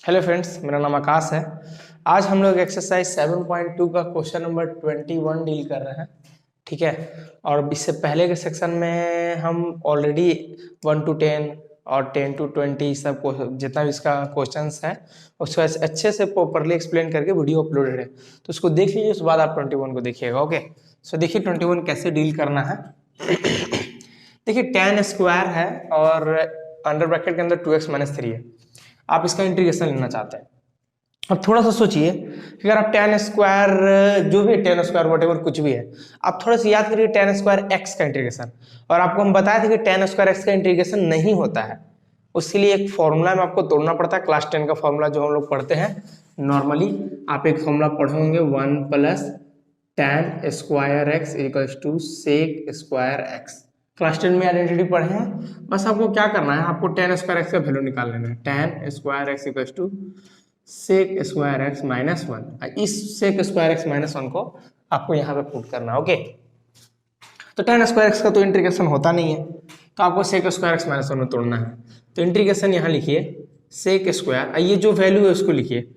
Hello friends, मेरा नाम आकाश है। आज हम लोग एक्सरसाइज 7.2 का क्वेश्चन नंबर 21 डील कर रहे हैं। ठीक है। और इससे पहले के सेक्शन में हम ऑलरेडी 1 to 10 और 10 to 20 सब जितना भी इसका क्वेश्चंस है उसको अच्छे से प्रॉपरली एक्सप्लेन करके वीडियो अपलोडेड है, तो उसको देख लीजिए। उसके बाद आप 21 को देखिएगा। ओके, सो देखिए 21 कैसे डील करना है। देखिए tan स्क्वायर है और अंडर ब्रैकेट के अंदर 2x - 3 है। आप इसका इंटीग्रेशन लेना चाहते हैं। अब थोड़ा सा सोचिए कि अगर आप tan स्क्वायर, जो भी tan स्क्वायर वटेवर कुछ भी है, आप थोड़ा सा याद करिए tan स्क्वायर x का इंटीग्रेशन। और आपको हम बताए थे कि tan स्क्वायर x का इंटीग्रेशन नहीं होता है, उसके लिए एक फॉर्मूला में आपको तोड़ना पड़ता है। क्लास 10 का फॉर्मूला जो हम लोग पढ़ते हैं नॉर्मली, आप एक फॉर्मूला पढ़ोगे 1 + tan square x = sec square x। Class 10 में आइडेंटिटी पढ़े हैं। बस आपको क्या करना है, आपको tan स्क्वायर x का वैल्यू निकाल लेना है। tan square x = sec square x - 1। इस sec स्क्वायर x - 1 को आपको यहाँ पे पुट करना है। ओके, तो tan स्क्वायर x का तो इंटीग्रेशन होता नहीं है, तो आपको sec स्क्वायर x - 1 में तोड़ना है। तो इंटीग्रेशन यहाँ लिखिए sec स्क्वायर, ये जो वैल्यू है उसको लिखिए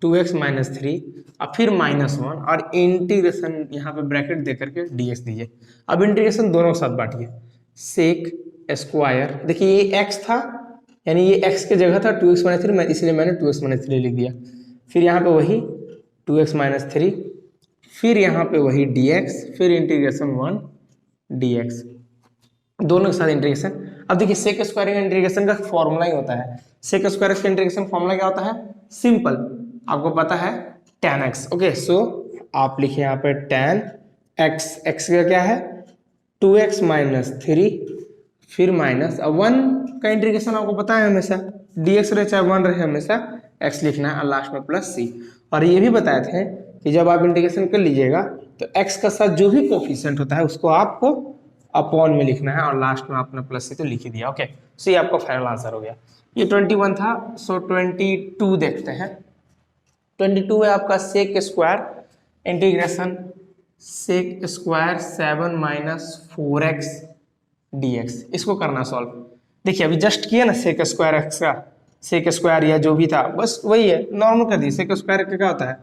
2x - 3 और फिर -1 और इंटीग्रेशन यहाँ पे ब्रैकेट दे करके dx दीजिए। अब इंटीग्रेशन दोनों के साथ बांटिए। sec स्क्वायर, देखिए ये x था, यानी ये x की जगह था 2x - 3, इसलिए मैंने 2x - 3 लिख दिया। फिर यहाँ पे वही 2x - 3, फिर यहाँ पे वही dx, फिर इंटीग्रेशन 1 dx, दोनों के साथ इंटीग्रेशन। अब देखिए सेक स्क्वायर का इंटीग्रेशन का फॉर्मूला ही होता है। सेक स्क्वायर का इंटीग्रेशन फॉर्मूला क्या होता है? सिंपल, आपको पता है tan x। ओके, सो आप लिखिए यहाँ पे tan x, x का क्या है 2x - 3, फिर माइनस 1 का इंटीग्रेशन आपको पता है हमेशा dx रहे चाहे 1 रहे, हमेशा x लिखना है और लास्ट में +c। और ये भी बताए थे कि जब आप इंटीग्रेशन कर लीजिएगा तो x का साथ जो भी कोफिशिएंट होता है उसको आपको अपॉन में लिखना है और लास्ट में आपने +c तो लिख ही दिया। ओके, सो ये आपका फाइनल आंसर हो गया। ये 21 था। सो 22 देखते हैं। 22 है आपका sec square integration sec square 7 - 4x dx। इसको करना सॉल्व। देखिए अभी जस्ट किया ना सेक स्क्वायर x का, सेक स्क्वायर या जो भी था बस वही है, नॉर्मल कर दिए। सेक स्क्वायर का क्या होता है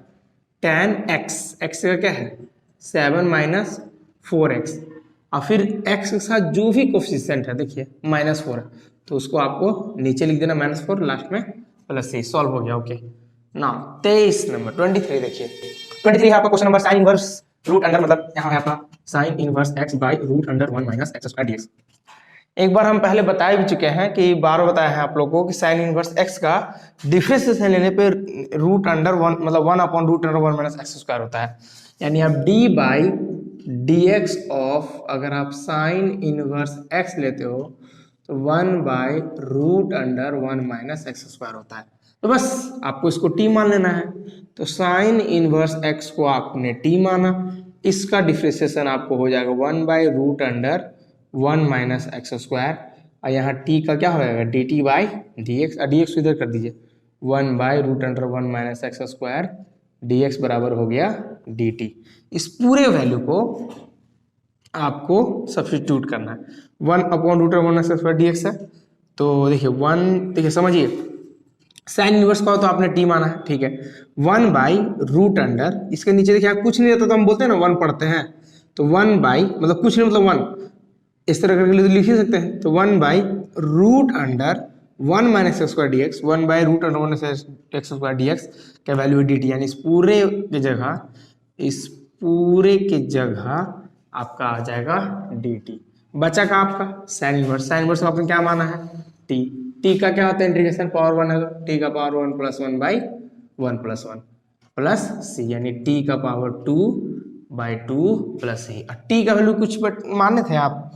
tan x, x का क्या है 7 - 4x और फिर x के साथ जो भी कोफिशिएंट है देखिए -4 है, तो उसको आपको नीचे लिख देना -4, लास्ट में +c। सॉल्व हो गया। ओके, नाउ 23 नंबर 23 देखिए। 23 है आपका question number sine inverse root under, मतलब यहाँ है आपका sine inverse x by root under 1 - x² dx। एक बार हम पहले बता भी चुके हैं कि बार बताया है आप लोगों को कि साइन इनवर्स x का डिफरेंशिएशन लेने पे रूट अंडर 1, मतलब 1/√1 - x² होता है। यानी आप d/dx ऑफ, अगर आप साइन इनवर्स x लेते हो तो 1/√1 - x² होता है। तो बस आपको इसको t मान लेना है। तो साइन इनवर्स x को आपने t माना, इसका डिफरेंशिएशन आपको हो जाएगा 1/√1 - x²। और यहाँ t का क्या हो जाएगा dt/dx, dx इधर कर दीजिए 1/√1 - x² dx बराबर हो गया dt। इस पूरे वैल्यू को आपको सब्स्टिट्यूट करना है। 1/√1 - x² dx है। तो देखिए 1, देखिए समझिए साइन इनवर्स का हो तो आपने t माना है, ठीक है। 1/√, इसके नीचे देखिए आप कुछ नहीं रहता तो हम बोलते हैं ना 1 पढ़ते हैं, तो 1 बाई मतलब कुछ नहीं मतलब 1, इस तरह करके लिख ही सकते हैं। तो 1/√1 - x² dx, 1/√1 - x² dx का वैल्यू है dt। यानी इस पूरे की जगह आपका आ जाएगा dt। बचा का आपका साइन इनवर्स, साइन इनवर्स आपने क्या माना है t। t का क्या होता है इंटीग्रेशन पावर 1 है, तो t का पावर 1 + 1/1 + 1 प्लस c, यानी t का पावर 2/2 + c। t का वैल्यू कुछ बट माने थे आप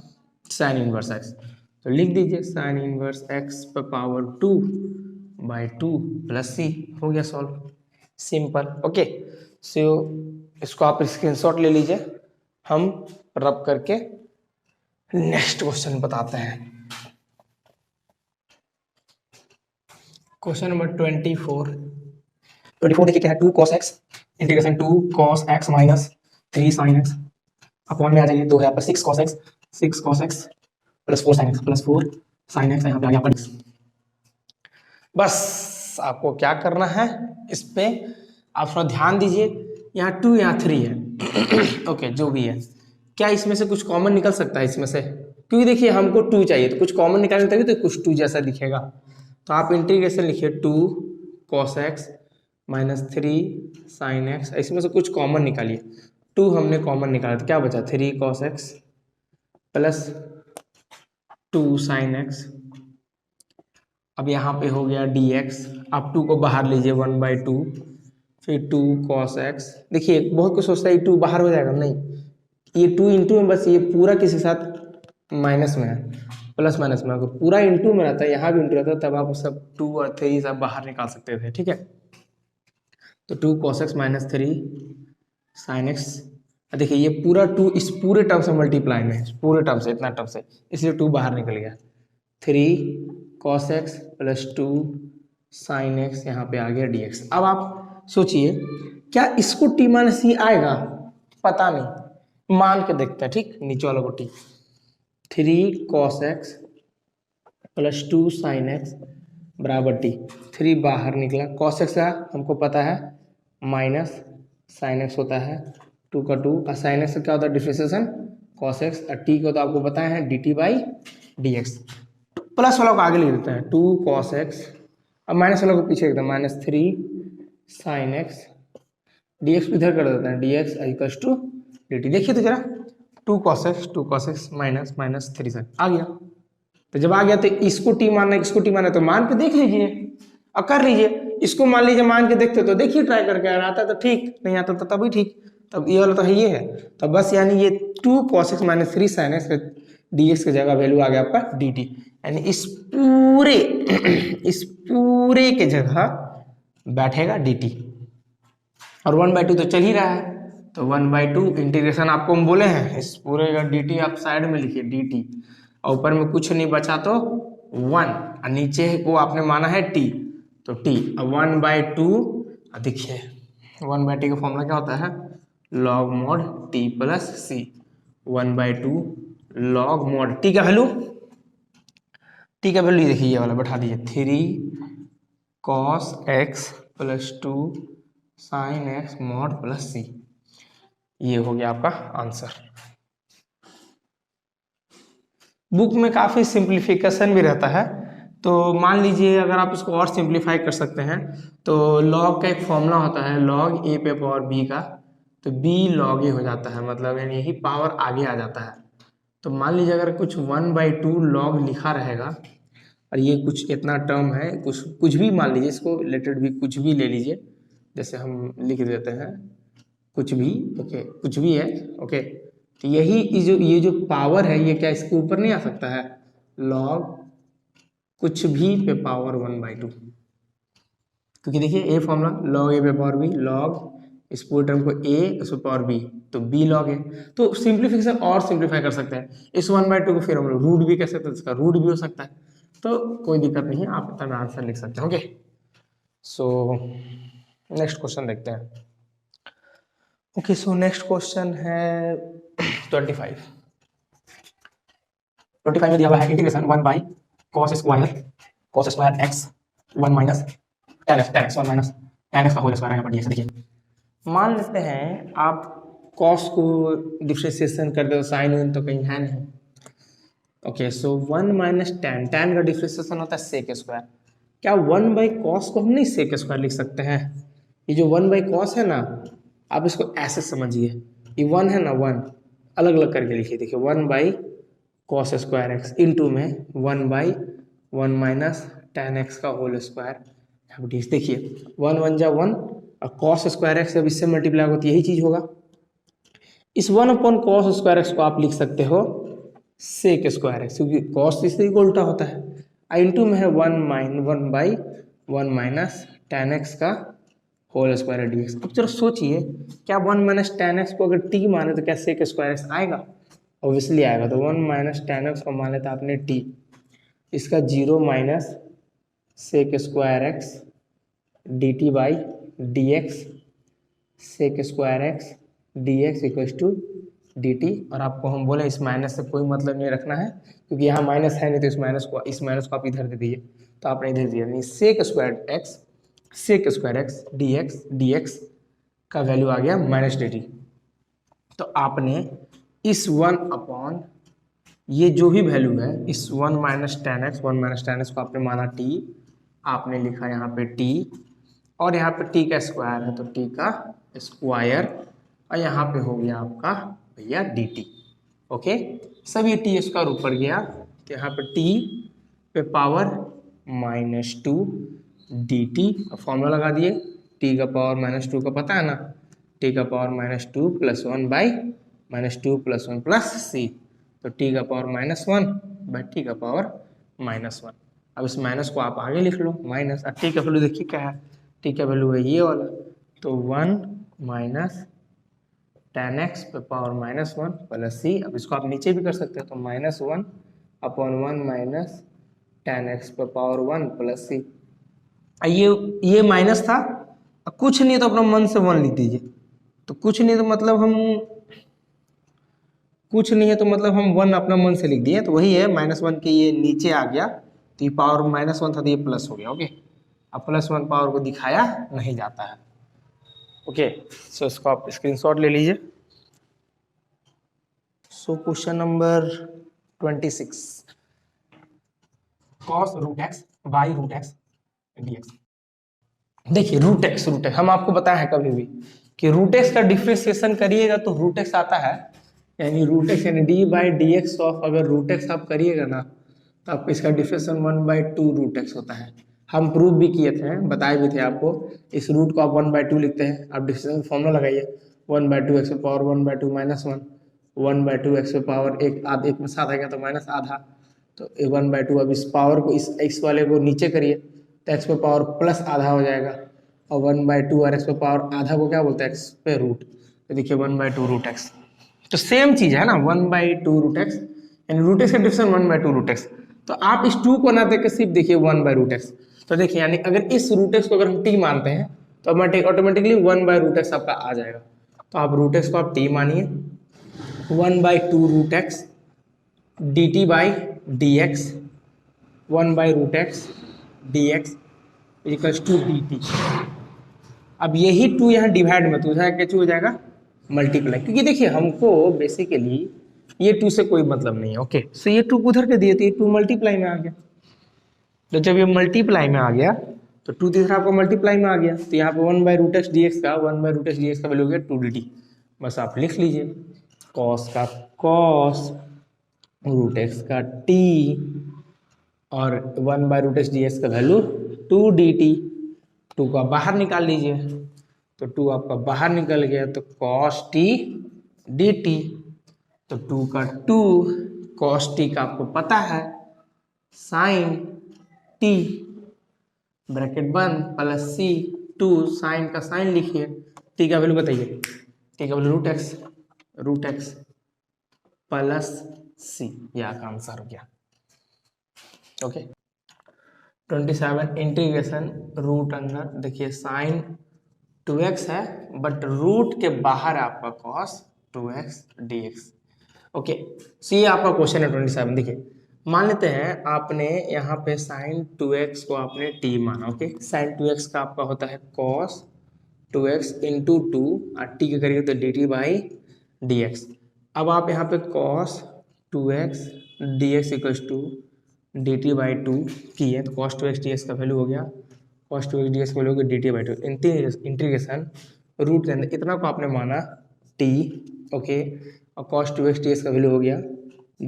साइन इनवर्स x, तो लिख दीजिए साइन इनवर्स x पर पावर 2/2 + c। हो गया सॉल्व, सिंपल। ओके, सो इसको आप स्क्रीनशॉट ले लीजिए, हम रब करके नेक्स्ट क्वेश्चन बताते हैं। क्वेश्चन नंबर 24 देखिए क्या है 2 cos x integration 2 cos x - 3 sin x upon में आ जाइए 2 है आपका 6 cos x + 4 sin x + 4 sin x, यहाँ पे आ गया आपका बस आपको क्या करना है, इस पे आप थोड़ा ध्यान दीजिए। यहाँ 2 यहाँ 3 है ओके जो भी है, क्या इसमें से कुछ कॉमन निकल सकता है इसमें से? क्योंकि देखिए हमको 2 चाहिए, तो कुछ कॉमन निकालने तभी तो कुछ 2 जैसा दिखेगा। तो आप इंटीग्रेशन लिखिए 2 cos x minus 3 sin x, इसमें से कुछ कॉमन निकालिए। 2 हमने कॉमन निकाला तो क्या बचा 3 cos x plus 2 sin x। अब यहाँ पे हो गया dx, आप 2 को बाहर लीजिए 1/2, फिर 2 cos x। देखिए बहुत कुछ सोचता है 2 बाहर हो जाएगा, नहीं, ये 2 इंटू में, बस ये पूरा किसी साथ माइनस में है, प्लस माइनस में। अगर पूरा इंटू में रहता है, यहाँ भी इंटू रहता है, तब आप सब 2 और 3 सब बाहर निकाल सकते थे, ठीक है। तो 2 cos x minus 3 sin x, देखिए ये पूरा 2 इस पूरे टर्म से मल्टीप्लाई में है, पूरे टर्म से, इतना टर्म से, इसलिए 2 बाहर निकल गया। 3 cos x plus 2 sin x, यहाँ पे आ गया dx। अब आप सोचिए क्या इसको t माइनस सी आएगा, पता नहीं, मान के देखते हैं, ठीक। नीचे वाला को t, 3 cos x plus 2 sin x बराबर t। 3 बाहर निकला, cos x का हमको पता है माइनस sin x होता है 2 का 2, और sin x का क्या होता है डिफरेंशिएशन cos x, और t को तो आपको पता है dt बाई dx। प्लस वाला को आगे लिख देते हैं 2 cos x, अब माइनस वाला को पीछे लिखते हैं माइनस 3 sin x, dx इधर कर देते हैं dx इक्वल्स टू dt। देखिए तो जरा 2 cos x minus minus 3 sin आ गया। तो जब आ गया तो इसको t मानना है, इसको t मानना है, तो मान के देख लीजिए और कर लीजिए। इसको मान लीजिए मान के देखते तो देखिए ट्राई करके, अगर आता तो ठीक, नहीं आता तो तभी ठीक। तब ये वाला तो है, ये है, तो बस यानी ये 2 cos x minus 3 sin x dx की जगह वैल्यू आ गया आपका dt, यानी इस पूरे के जगह बैठेगा dt। और 1/2 तो चल ही रहा है, तो 1/2 इंटीग्रेशन आपको हम बोले हैं, इस पूरे का dt आप साइड में लिखिए dt, और ऊपर में कुछ नहीं बचा तो 1, और नीचे को आपने माना है t, तो t। अब 1/2 देखिए 1/2 का फॉर्मूला क्या होता है, log mod t plus c। 1/2 log mod t का वैल्यू, t का वैल्यू देखिए ये वाला बैठा दीजिए 3 cos x plus 2 sin x mod plus c। ये हो गया आपका आंसर। बुक में काफ़ी सिंप्लीफिकेशन भी रहता है, तो मान लीजिए अगर आप इसको और सिंप्लीफाई कर सकते हैं तो log का एक फॉर्मूला होता है log a पे पावर b का, तो b log a हो जाता है, मतलब यानी यही पावर आगे आ जाता है। तो मान लीजिए अगर कुछ 1/2 log लिखा रहेगा और ये कुछ इतना टर्म है, कुछ भी मान लीजिए, इसको रिलेटेड भी कुछ भी ले लीजिए, जैसे हम लिख देते हैं कुछ भी, ओके कुछ भी है, ओके। तो यही ये जो पावर है ये क्या इसके ऊपर नहीं आ सकता है, log कुछ भी पे पावर 1/2, क्योंकि देखिए ए फॉर्मूला log a पे पावर b, log इस पूरे टर्म को a उस पे पावर b, तो b log a। तो सिंप्लीफिकेशन और सिंप्लीफाई कर सकते हैं, इस 1/2 को फिर हम लोग रूट भी कह सकते हैं, इसका रूट भी हो सकता है, तो कोई दिक्कत नहीं है, आप इतना आंसर लिख सकते हैं, ओके। सो नेक्स्ट क्वेश्चन देखते हैं। ओके सो नेक्स्ट क्वेश्चन है 25 में दिया हुआ है integration 1 by cos square x 1 minus tan x 1 minus tan x का होल स्क्वायर है यहाँ पर dx। देखिए मान लेते हैं आप cos को डिफरेंशिएशन कर दो, साइन तो कहीं है नहीं, ओके। सो 1 माइनस tan का डिफरेंशिएशन होता है sec स्क्वायर। क्या 1 बाई कॉस को हम नहीं sec स्क्वायर लिख सकते हैं? ये जो 1 बाई कॉस है ना, आप इसको ऐसे समझिए, ये 1 है ना, 1 अलग अलग करके लिखिए। देखिए 1 by cos square x into में 1 बाई 1 माइनस tan x का होल स्क्वायर। देखिए 1 1 जा 1, और कॉस स्क्वायर एक्स जब इससे मल्टीप्लाई होगा तो यही चीज होगा। इस 1 अपॉन कॉस स्क्वायर एक्स को आप लिख सकते हो सेक स्क्वायर एक्स, क्योंकि कॉस इससे उल्टा होता है। इंटू में है 1 बाई 1 माइनस tan x का होल स्क्वायर डी एक्स। अब चलो सोचिए, क्या 1 माइनस tan x को अगर t माने तो क्या सेक स्क्वायर एक्स आएगा? ऑब्वियसली आएगा। तो 1 माइनस tan x को मान लेता आपने t, इसका 0 minus sec square X D T by D X, sec square X D x equals to D T. और आपको हम बोले इस माइनस से कोई मतलब नहीं रखना है, क्योंकि यहाँ माइनस है नहीं, तो इस माइनस को आप इधर दे दीजिए, तो आपने इधर दिया नहीं, sec square X sec square X D x का वैल्यू आ गया माइनस डी टी। तो आपने इस 1 ये जो भी वैल्यू है इस 1 माइनस टेन एक्स को आपने माना टी, आपने लिखा यहाँ पे टी, और यहाँ पे टी का स्क्वायर है तो टी का स्क्वायर, और यहाँ पे हो गया आपका भैया डी टी। ओके, सब ये टी स्क्वायर ऊपर गया तो यहाँ पे टी पे पावर -2 डी टी, फॉर्मूला लगा दिए, टी का पावर -2 का पता है ना, टी का पावर -2 + 1 बाई -2 + 1 प्लस सी, तो टी का पावर -1 बाई टी का पावर -1। अब इस माइनस को आप आगे लिख लो माइनस, और टी का वैल्यू देखिए क्या है, टी का वैल्यू है ये वाला, तो 1 माइनस टेन एक्स पे पावर -1 प्लस सी। अब इसको आप नीचे भी कर सकते हो, तो -1/1 माइनस टेन एक्स पे पावर 1 प्लस सी। ये माइनस था, कुछ नहीं है तो अपना मन से 1 लिख दीजिए, तो कुछ नहीं तो मतलब हम वन अपना मन से लिख दिए, तो वही है -1 के ये नीचे आ गया, तो ये पावर -1 था तो ये प्लस हो गया। ओके, अब +1 पावर को दिखाया नहीं जाता है। ओके, सो इसको आप स्क्रीनशॉट ले लीजिए। So question number 26, cos √x by √x dx। देखिए √x हम आपको बताया है कभी भी कि √x का डिफ्रेंसिएशन करिएगा तो √x आता है, यानी √x यानी d/dx ऑफ, अगर √x आप करिएगा ना तो आपको इसका डिफ्रेंसिएशन 1/2 √x होता है। हम प्रूव भी किए थे, बताए भी थे आपको, इस रूट को आप 1/2 लिखते हैं, आप डिफ्रेंसिएशन फॉर्मूला लगाइए, 1/2 x पे पावर 1/2 -1, 1/2 x पे पावर एक में साथ आ गया तो माइनस आधा, तो 1/2। अब इस पावर को इस x वाले को नीचे करिए तो x पे पावर प्लस आधा हो जाएगा, और 1/2 और x पे पावर आधा को क्या बोलते हैं, x पे रूट, तो देखिए 1/2 √x, तो सेम चीज है ना 1/2 √x, यानी √x का डिफरेंस 1/2 √x। तो आप इस 2 को ना देख के सिर्फ देखिए 1/√x, तो देखिए यानी अगर इस √x को अगर हम t मानते हैं तो ऑटोमेटिकली 1/√x आपका आ जाएगा, तो आप √x को आप t मानिए, 1/2 √x dt by dx, 1/√x dx equals to dt। अब यही 2 यहाँ डिवाइड में तो क्या हो जाएगा, मल्टीप्लाई, क्योंकि देखिए हमको बेसिकली ये 2 से कोई मतलब नहीं है। ओके, सो ये 2 उधर के दिए थे, 2 मल्टीप्लाई में आ गया, तो जब ये मल्टीप्लाई में आ गया तो 2 तीसरा आपको मल्टीप्लाई में आ गया, तो यहाँ पे 1/√x dx का वैल्यू हो गया 2 dt। बस आप लिख लीजिए, cos का cos √x का t और 1/√x dx का वैल्यू 2 dt। 2 का बाहर निकाल लीजिए, तो 2 आपका बाहर निकल गया, तो cos t dt, तो 2 का 2 cos t का आपको पता है sin t ब्रैकेट बंद प्लस सी 2 साइन का साइन लिखिए, t का वैल्यू बताइए, t का वैल्यू √x प्लस सी, ये आपका आंसर हो गया। ओके, 27 इंटीग्रेशन रूट अंदर देखिए साइन 2x है, बट रूट के बाहर आपका cos 2x dx। ओके, सो ये आपका क्वेश्चन है 27। देखिए मान लेते हैं आपने यहाँ पे साइन 2x को आपने t माना। ओके, साइन 2x का आपका होता है cos 2x इंटू 2 और t के करिए तो dt बाई dx। अब आप यहाँ पे cos 2x dx equals to dt by 2 किए तो cos 2x dx का वैल्यू हो गया, cos 2x dx का वैल्यू हो गया dt बाई 2 इंटीग्रेशन रूट के अंदर इतना को आपने माना t। ओके, और cos 2x dx का वैल्यू हो गया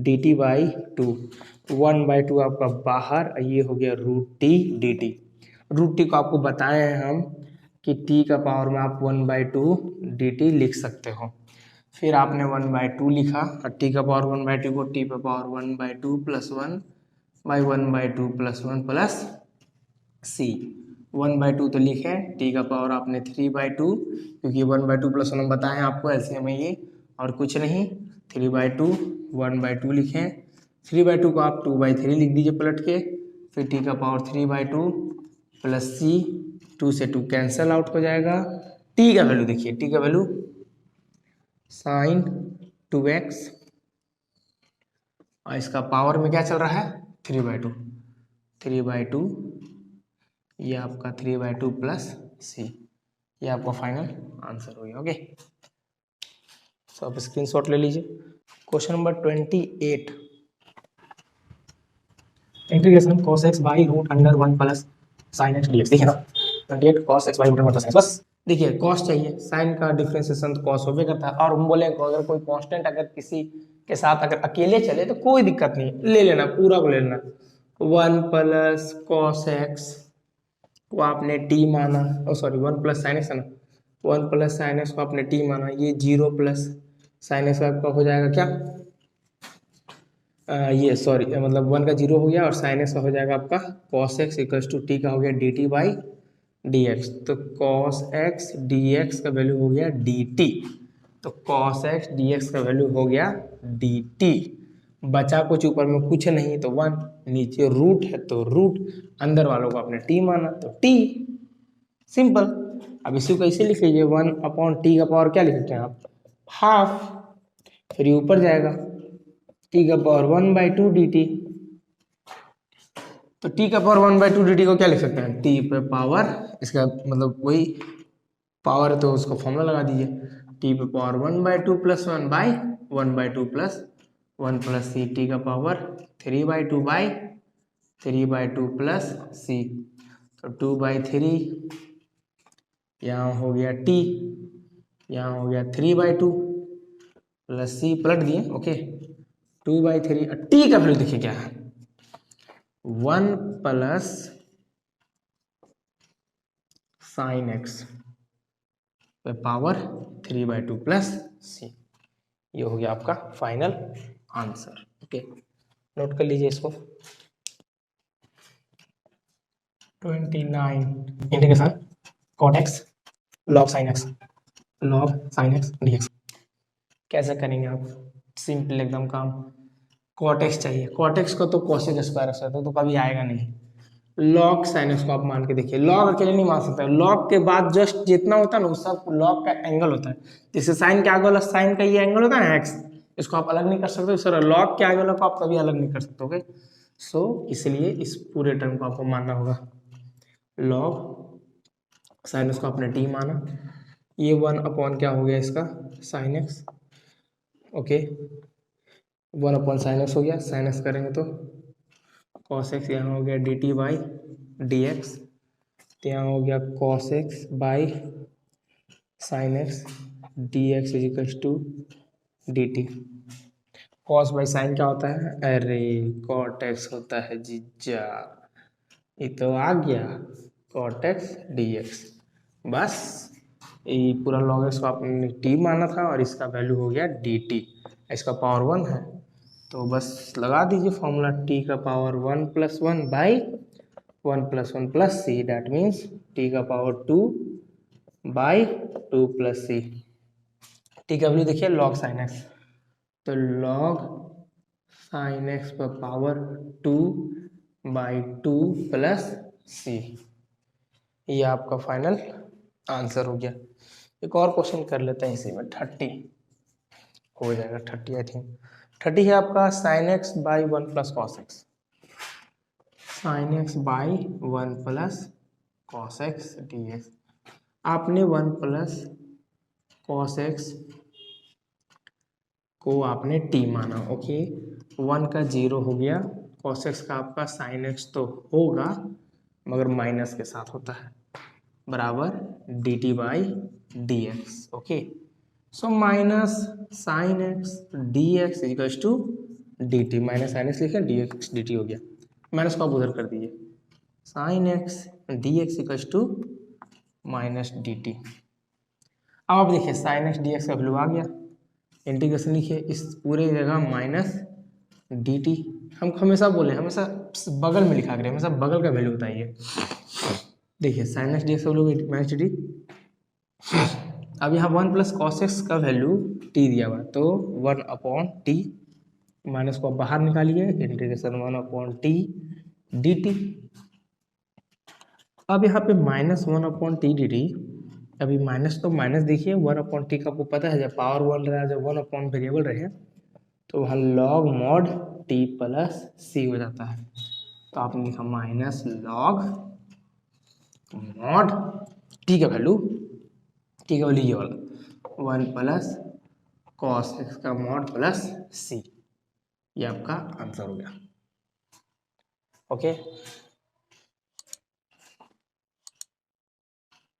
dt बाई 2, 1/2 आपका बाहर, ये हो गया √t dt। √t को आपको बताए हैं हम कि t का पावर में आप 1/2 dt लिख सकते हो, फिर आपने 1/2 लिखा और t का पावर 1/2 को t पे पावर 1/2 + 1 बाई 1/2 + 1 प्लस c। 1/2 तो लिखे, t का पावर आपने 3/2, क्योंकि 1/2 + 1 बताए हैं आपको एलसीएम में ये और कुछ नहीं, 3/2 1/2 लिखें, 3/2 को आप 2/3 लिख दीजिए पलट के, फिर t का पावर 3/2 प्लस c, 2 से 2 कैंसल आउट हो जाएगा। t का वैल्यू देखिए, t का वैल्यू साइन 2x और इसका पावर में क्या चल रहा है 3/2, ये आपका 3/2 प्लस सी, ये आपका फाइनल आंसर हो गया। ओके, सो आप स्क्रीनशॉट ले लीजिए। Question number 28, integration cos x by root under 1 plus sine X dx। देखिए ना 28 cos x by root under 1 plus, बस देखिए cos चाहिए, साइन का डिफरेंशिएशन तो cos होबे करता है। और हम बोले अगर कोई कांस्टेंट अगर किसी के साथ अगर अकेले चले तो कोई दिक्कत नहीं, ले लेना, पूरा को ले लेना। 1 प्लस cos x को आपने t माना, ओ सॉरी 1 प्लस साइन एक्स है ना, 1 प्लस साइन एक्स को आपने t माना, ये 0 प्लस साइन एक्स आपका हो जाएगा क्या, ये सॉरी मतलब 1 का 0 हो गया और साइन एक्स का हो जाएगा आपका cos x equals to T का हो गया dt बाई dx। तो cos x dx का वैल्यू हो गया dt, तो cos x dx का वैल्यू हो गया dt। बचा कुछ ऊपर में कुछ नहीं तो 1, नीचे रूट है तो रूट, अंदर वालों को आपने t माना तो t, सिंपल। अब इसी को ऐसे लिख लीजिए 1 अपॉन टी का पावर क्या लिख सकते हैं आप, हाफ, फिर ये ऊपर जाएगा टी का पावर 1/2 dt। तो टी का पावर 1/2 dt को क्या लिख सकते हैं, टी पे पावर, इसका मतलब वही पावर है तो उसको फॉर्मूला लगा दीजिए, टी पे power 1/2 plus 1 by 1/2 plus 1 plus C, T का पावर 3/2 बाई 3/2 प्लस सी, तो 2/3, यहाँ हो गया टी, यहाँ हो गया 3/2 प्लस सी, पलट दिए। ओके, 2/3, टी का वैल्यू देखिए क्या है, 1 प्लस साइन एक्स पे पावर 3/2 प्लस सी, ये हो गया आपका फाइनल आंसर। ओके, नोट कर लीजिए इसको। 29, integration cot x log sin x dx। कैसे करेंगे आप, सिंपल एकदम काम, cot x चाहिए, cot x को तो cosec स्क्वायर रख सकते हो तो कभी आएगा नहीं। log sin x को आप मान के देखिए, log अकेले नहीं मान सकते, log के बाद जस्ट जितना होता है ना वो सब log का एंगल होता है, जैसे साइन के आगे वाला साइन का ये एंगल होता है ना x, इसको आप अलग नहीं कर सकते सर, log के आगे वाला को आप कभी अलग नहीं कर सकते। ओके, सो इसलिए इस पूरे टर्म को आपको मानना होगा, log साइन एक्स को आपने t माना, ये 1 अपॉन क्या हो गया इसका sine x. Okay, 1 upon sine x हो गया, साइन एक्स करेंगे तो cos x, यहाँ हो गया dt बाई dx, तो यहाँ हो गया cos x by sine X dx equals to dt। cos by sine क्या होता है, अरे cot x होता है जीजा, ये तो आ गया cot x dx, बस ये पूरा log x को आपने t माना था और इसका वैल्यू हो गया dt, इसका पावर 1 है तो बस लगा दीजिए फॉर्मूला, t का power 1 plus 1 by 1 plus 1 plus C, that means t का power 2 by 2 plus C. t का वैल्यू देखिए log साइन एक्स, तो log साइन एक्स पर पावर 2 बाई 2 प्लस सी, ये आपका फाइनल आंसर हो गया। एक और क्वेश्चन कर लेते हैं इसी में, 30 हो जाएगा, 30 आई थिंक। 30 है आपका sine x by 1 plus cos x, sine x by 1 plus cos x D x. आपने 1 प्लस कॉस एक्स को आपने टी माना, ओके, 1 का 0 हो गया, कॉस एक्स का आपका साइन एक्स तो होगा मगर माइनस के साथ होता है, बराबर d T by D x. Okay, so minus sine x D x equals to D t, minus sine x लिखे डी एक्स डी टी हो गया, माइनस को आप उधर कर दीजिए, sine x D x equals to minus d t. अब आप देखिए साइन एक्स डी एक्स का वैल्यू आ गया, इंटीग्रेशन लिखिए, इस पूरे जगह माइनस डी टी, हम हमेशा बोले हमेशा बगल में लिखा करें, हमेशा बगल का वैल्यू बताइए। देखिए साइन एक्स डी एक्स का वैल्यू माइनस डी टी, अब यहाँ 1 प्लस कॉस एक्स का वैल्यू टी दिया हुआ तो 1 अपॉन टी, माइनस को बाहर निकालिए, integration 1 upon T D t. अब यहाँ पे minus 1 upon T D T, अभी माइनस तो माइनस देखिए, 1 अपॉन टी का आपको पता है जब पावर 1 रहा, जब 1 अपॉन वेरिएबल रहे तो वहाँ लॉग मॉड टी प्लस सी हो जाता है, तो आपने लिखा माइनस लॉग मॉड टी का वैल्यू ये वाला 1 प्लस कॉस एक्स का मॉड प्लस सी, ये आपका आंसर हो गया। ओके,